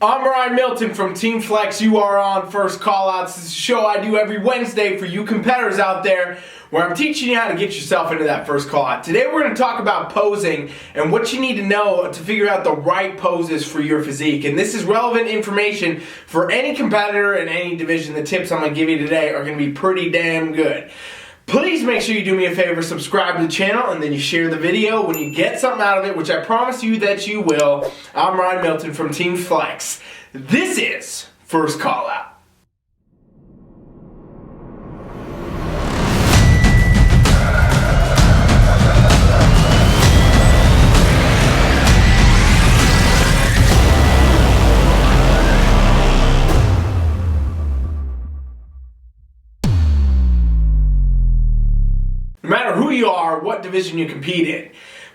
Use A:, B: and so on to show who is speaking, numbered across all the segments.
A: I'm Milton from TeamFFLEX. You are on First Callouts. This is a show I do every Wednesday for you competitors out there where I'm teaching you how to get yourself into that first callout. Today we're going to talk about posing and what you need to know to figure out the right poses for your physique. And this is relevant information for any competitor in any division. The tips I'm going to give you today are going to be pretty damn good. Please make sure you do me a favor, subscribe to the channel, and then you share the video when you get something out of it, which I promise you that you will. I'm Milton from TeamFFLEX. This is First Callout. No matter who you are, what division you compete in,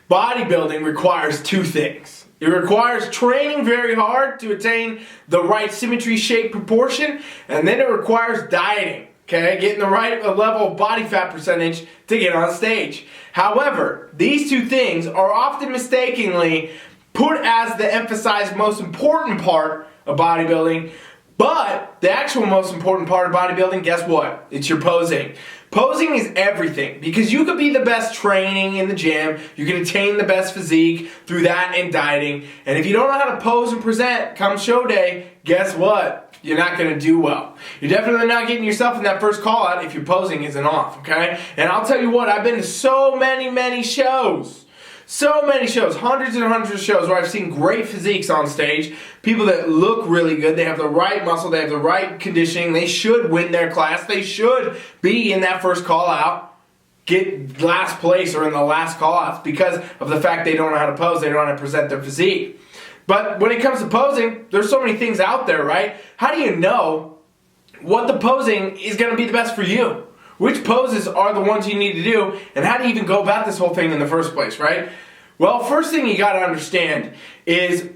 A: bodybuilding requires two things. It requires training very hard to attain the right symmetry, shape, proportion, and then it requires dieting, okay? Getting the right level of body fat percentage to get on stage. However, these two things are often mistakenly put as the emphasized most important part of bodybuilding, but the actual most important part of bodybuilding, guess what? It's your posing. Posing is everything because you could be the best training in the gym, you can attain the best physique through that and dieting, and if you don't know how to pose and present come show day, guess what? You're not going to do well. You're definitely not getting yourself in that first call out if your posing isn't off, okay? And I'll tell you what, I've been to so many shows. So many shows, hundreds and hundreds of shows where I've seen great physiques on stage, people that look really good, they have the right muscle, they have the right conditioning, they should win their class, they should be in that first call out, get last place or in the last call outs because of the fact they don't know how to pose, they don't know how to present their physique. But when it comes to posing, there's so many things out there, right? How do you know what the posing is going to be the best for you? Which poses are the ones you need to do, and how do you even go about this whole thing in the first place, right? Well, first thing you got to understand is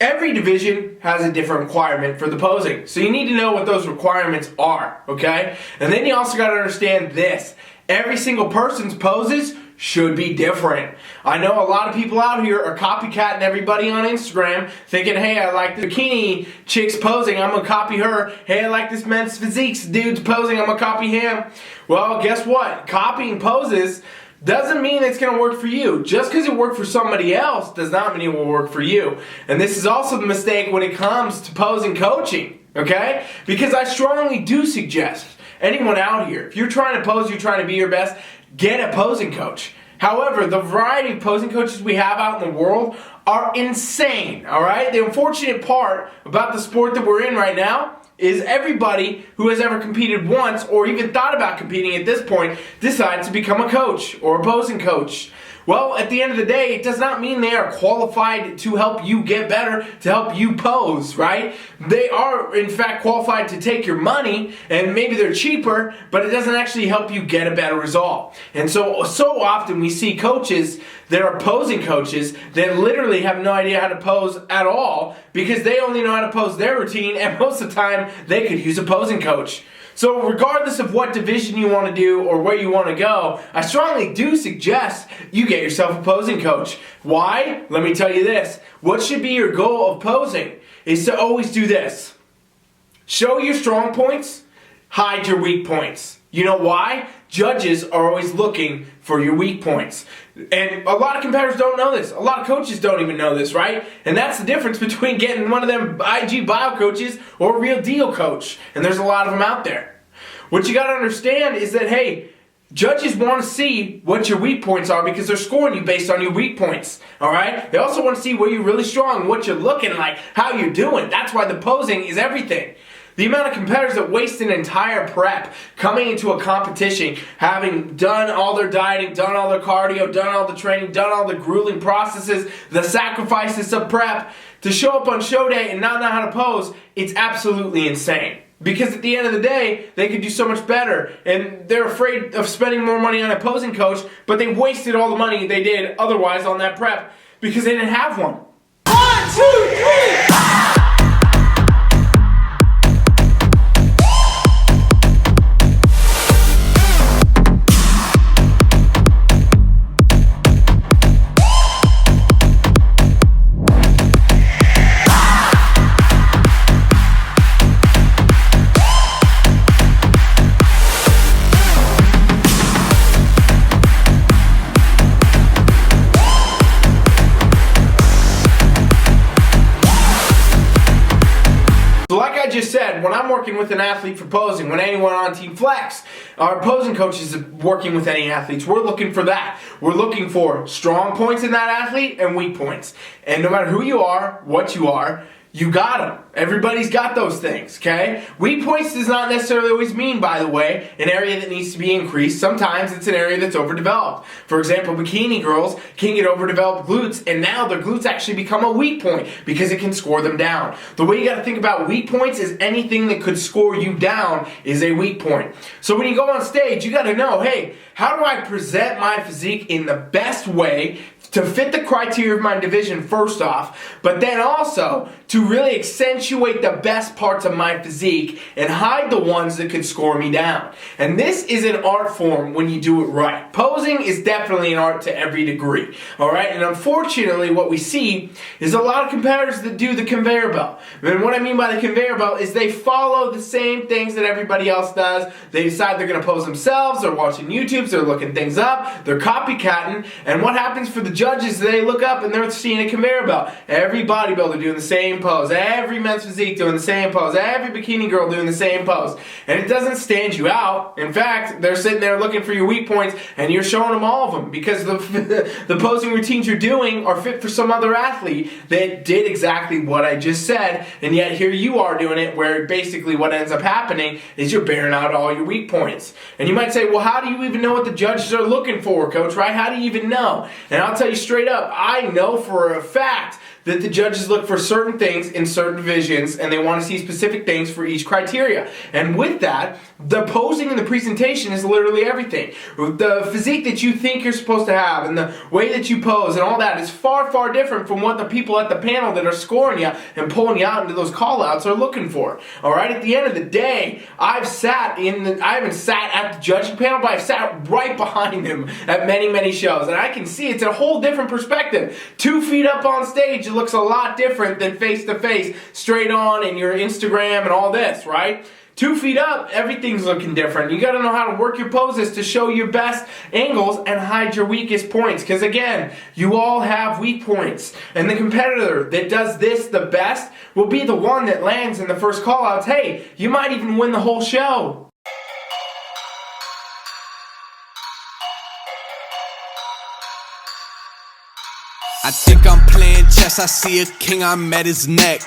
A: every division has a different requirement for the posing. So you need to know what those requirements are, okay? And then you also got to understand this. Every single person's poses should be different. I know a lot of people out here are copycatting everybody on Instagram, thinking, hey, I like the bikini chick's posing, I'm gonna copy her. Hey, I like this men's physiques dude's posing, I'm gonna copy him. Well, guess what? Copying poses doesn't mean it's gonna work for you. Just because it worked for somebody else does not mean it will work for you. And this is also the mistake when it comes to posing coaching, okay? Because I strongly do suggest anyone out here, if you're trying to pose, you're trying to be your best, get a posing coach. However, the variety of posing coaches we have out in the world are insane, alright? The unfortunate part about the sport that we're in right now is everybody who has ever competed once or even thought about competing at this point decides to become a coach or a posing coach. Well, at the end of the day, it does not mean they are qualified to help you get better, to help you pose, right? They are, in fact, qualified to take your money, and maybe they're cheaper, but it doesn't actually help you get a better result. And so often we see coaches that are posing coaches that literally have no idea how to pose at all because they only know how to pose their routine, and most of the time, they could use a posing coach. So regardless of what division you want to do or where you want to go, I strongly do suggest you get yourself a posing coach. Why? Let me tell you this. What should be your goal of posing is to always do this. Show your strong points, hide your weak points. You know why? Judges are always looking for your weak points. And a lot of competitors don't know this. A lot of coaches don't even know this, right? And that's the difference between getting one of them IG bio coaches or a real deal coach. And there's a lot of them out there. What you got to understand is that, hey, judges want to see what your weak points are because they're scoring you based on your weak points, all right? They also want to see where you're really strong, what you're looking like, how you're doing. That's why the posing is everything. The amount of competitors that waste an entire prep coming into a competition, having done all their dieting, done all their cardio, done all the training, done all the grueling processes, the sacrifices of prep, to show up on show day and not know how to pose, it's absolutely insane. Because at the end of the day, they could do so much better. And they're afraid of spending more money on a posing coach, but they wasted all the money they did otherwise on that prep because they didn't have one. 1, 2, 3! like I just said, when I'm working with an athlete for posing, when anyone on TeamFFLEX, our posing coach is working with any athletes, we're looking for that. We're looking for strong points in that athlete and weak points. And no matter who you are, what you are, you got them. Everybody's got those things, okay? Weak points does not necessarily always mean, by the way, an area that needs to be increased. Sometimes it's an area that's overdeveloped. For example, bikini girls can get overdeveloped glutes, and now their glutes actually become a weak point because it can score them down. The way you got to think about weak points is anything that could score you down is a weak point. So when you go on stage, you got to know, hey, how do I present my physique in the best way to fit the criteria of my division first off, but then also to really accentuate the best parts of my physique and hide the ones that could score me down. And this is an art form when you do it right. Posing is definitely an art to every degree, all right? And unfortunately, what we see is a lot of competitors that do the conveyor belt. And what I mean by the conveyor belt is they follow the same things that everybody else does. They decide they're going to pose themselves, they're watching YouTubes, they're looking things up, they're copycatting, and what happens for the judges, they look up and they're seeing a conveyor belt. Every bodybuilder doing the same pose, every men's physique doing the same pose, every bikini girl doing the same pose. And it doesn't stand you out. In fact, they're sitting there looking for your weak points and you're showing them all of them because the posing routines you're doing are fit for some other athlete that did exactly what I just said, and yet here you are doing it where basically what ends up happening is you're bearing out all your weak points. And you might say, well, how do you even know what the judges are looking for, coach, right? How do you even know? And I'll tell you straight up, I know for a fact that the judges look for certain things in certain divisions and they want to see specific things for each criteria. And with that, the posing and the presentation is literally everything. The physique that you think you're supposed to have and the way that you pose and all that is far, far different from what the people at the panel that are scoring you and pulling you out into those call-outs are looking for. Alright, at the end of the day, I haven't sat at the judging panel, but I've sat right behind them at many, many shows. And I can see it's a whole different perspective. 2 feet up on stage, it looks a lot different than face-to-face, straight on in your Instagram and all this, right? 2 feet up, everything's looking different. You gotta know how to work your poses to show your best angles and hide your weakest points. Because again, you all have weak points. And the competitor that does this the best will be the one that lands in the first call-outs. Hey, you might even win the whole show.
B: I think I'm playing chess, I see a king, I'm at his neck.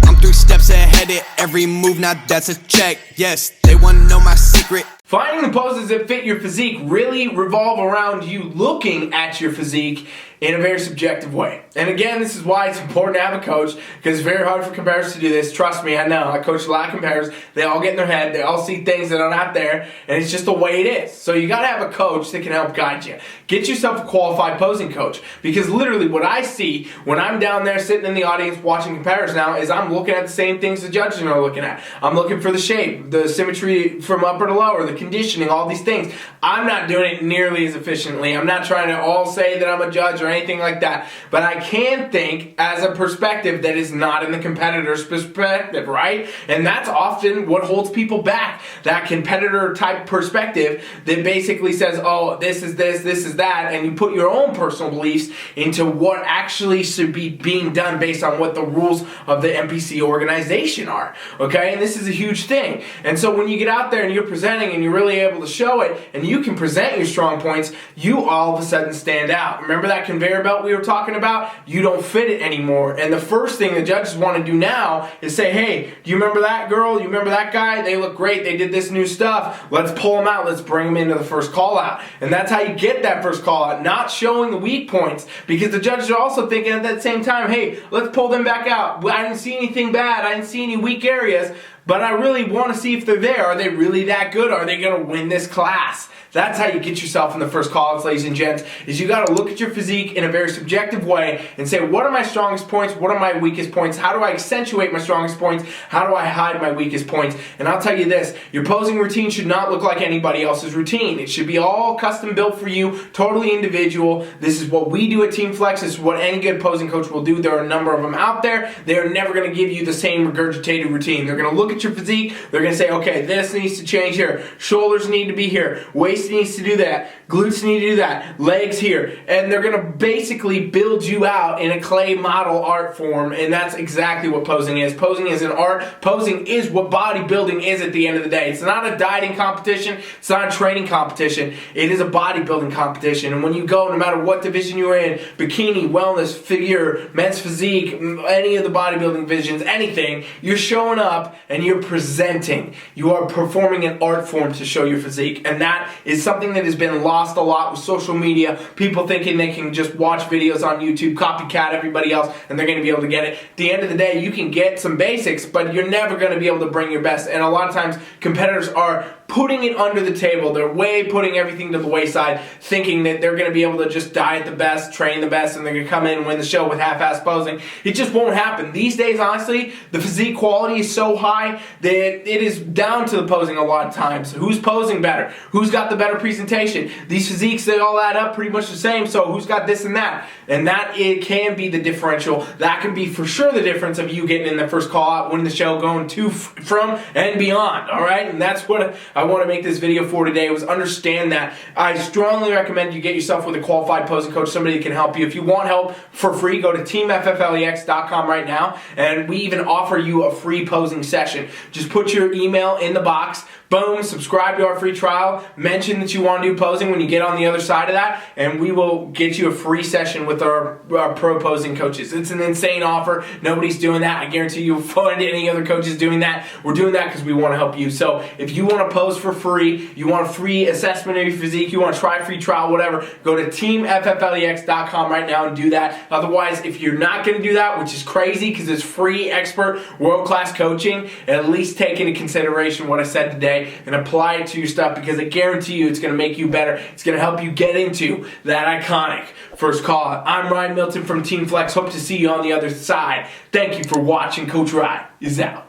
B: I'm 3 steps ahead at every move, now that's a check. Yes, they wanna know my secret.
A: Finding the poses that fit your physique really revolve around you looking at your physique in a very subjective way. And again, this is why it's important to have a coach, because it's very hard for competitors to do this. Trust me, I know. I coach a lot of competitors. They all get in their head. They all see things that are not there, and it's just the way it is. So you got to have a coach that can help guide you. Get yourself a qualified posing coach, because literally what I see when I'm down there sitting in the audience watching competitors now is I'm looking at the same things the judges are looking at. I'm looking for the shape, the symmetry from upper to lower, the conditioning, all these things. I'm not doing it nearly as efficiently. I'm not trying to all say that I'm a judge or anything like that, but I can think as a perspective that is not in the competitor's perspective, right? And that's often what holds people back, that competitor type perspective that basically says, oh, this is this, this is that, and you put your own personal beliefs into what actually should be being done based on what the rules of the NPC organization are, okay? And this is a huge thing. And so when you get out there and you're presenting and you're really able to show it and you can present your strong points, you all of a sudden stand out. Remember that conveyor belt we were talking about? You don't fit it anymore. And the first thing the judges want to do now is say, hey, do you remember that girl? You remember that guy? They look great. They did this new stuff. Let's pull them out. Let's bring them into the first call out. And that's how you get that first call out, not showing the weak points, because the judges are also thinking at that same time, hey, let's pull them back out. I didn't see anything bad. I didn't see any weak areas, but I really want to see if they're there. Are they really that good? Are they going to win this class? That's how you get yourself in the first call-outs, ladies and gents, is you got to look at your physique in a very subjective way and say, what are my strongest points? What are my weakest points? How do I accentuate my strongest points? How do I hide my weakest points? And I'll tell you this, your posing routine should not look like anybody else's routine. It should be all custom built for you, totally individual. This is what we do at TeamFFLEX. This is what any good posing coach will do. There are a number of them out there. They're never going to give you the same regurgitated routine. They're going to look at your physique. They're going to say, okay, this needs to change here. Shoulders need to be here. Waist waist needs to do that, glutes need to do that, legs here, and they're gonna basically build you out in a clay model art form, and that's exactly what posing is. Posing is an art. Posing is what bodybuilding is at the end of the day. It's not a dieting competition, it's not a training competition, it is a bodybuilding competition. And when you go, no matter what division you're in, bikini, wellness, figure, men's physique, any of the bodybuilding divisions, anything, you're showing up and you're presenting. You are performing an art form to show your physique. And that is something that has been lost a lot with social media. People thinking they can just watch videos on YouTube, copycat everybody else, and they're going to be able to get it. At the end of the day, you can get some basics, but you're never going to be able to bring your best. And a lot of times, competitors are putting it under the table. They're putting everything to the wayside, thinking that they're going to be able to just diet the best, train the best, and they're going to come in and win the show with half-ass posing. It just won't happen. These days, honestly, the physique quality is so high that it is down to the posing a lot of times. Who's posing better? Who's got the better presentation? These physiques, they all add up pretty much the same, so who's got this and that? And that it can be the differential. That can be for sure the difference of you getting in the first call out, winning the show, going to, from, and beyond, all right? And that's what I want to make this video for today, was understand that. I strongly recommend you get yourself with a qualified posing coach, somebody that can help you. If you want help for free, go to TeamFFLEX.com right now, and we even offer you a free posing session. Just put your email in the box, boom, subscribe to our free trial, mention that you want to do posing when you get on the other side of that, and we will get you a free session with our pro posing coaches. It's an insane offer. Nobody's doing that. I guarantee you'll find any other coaches doing that. We're doing that because we want to help you. So if you want to pose for free, you want a free assessment of your physique, you want to try a free trial, whatever, go to TeamFFLEX.com right now and do that. Otherwise, if you're not going to do that, which is crazy because it's free, expert, world-class coaching, at least take into consideration what I said today and apply it to your stuff, because I guarantee you it's going to make you better. It's going to help you get into that iconic first call. I'm Ryan Milton from TeamFFLEX. Hope to see you on the other side. Thank you for watching. Coach Ryan is out.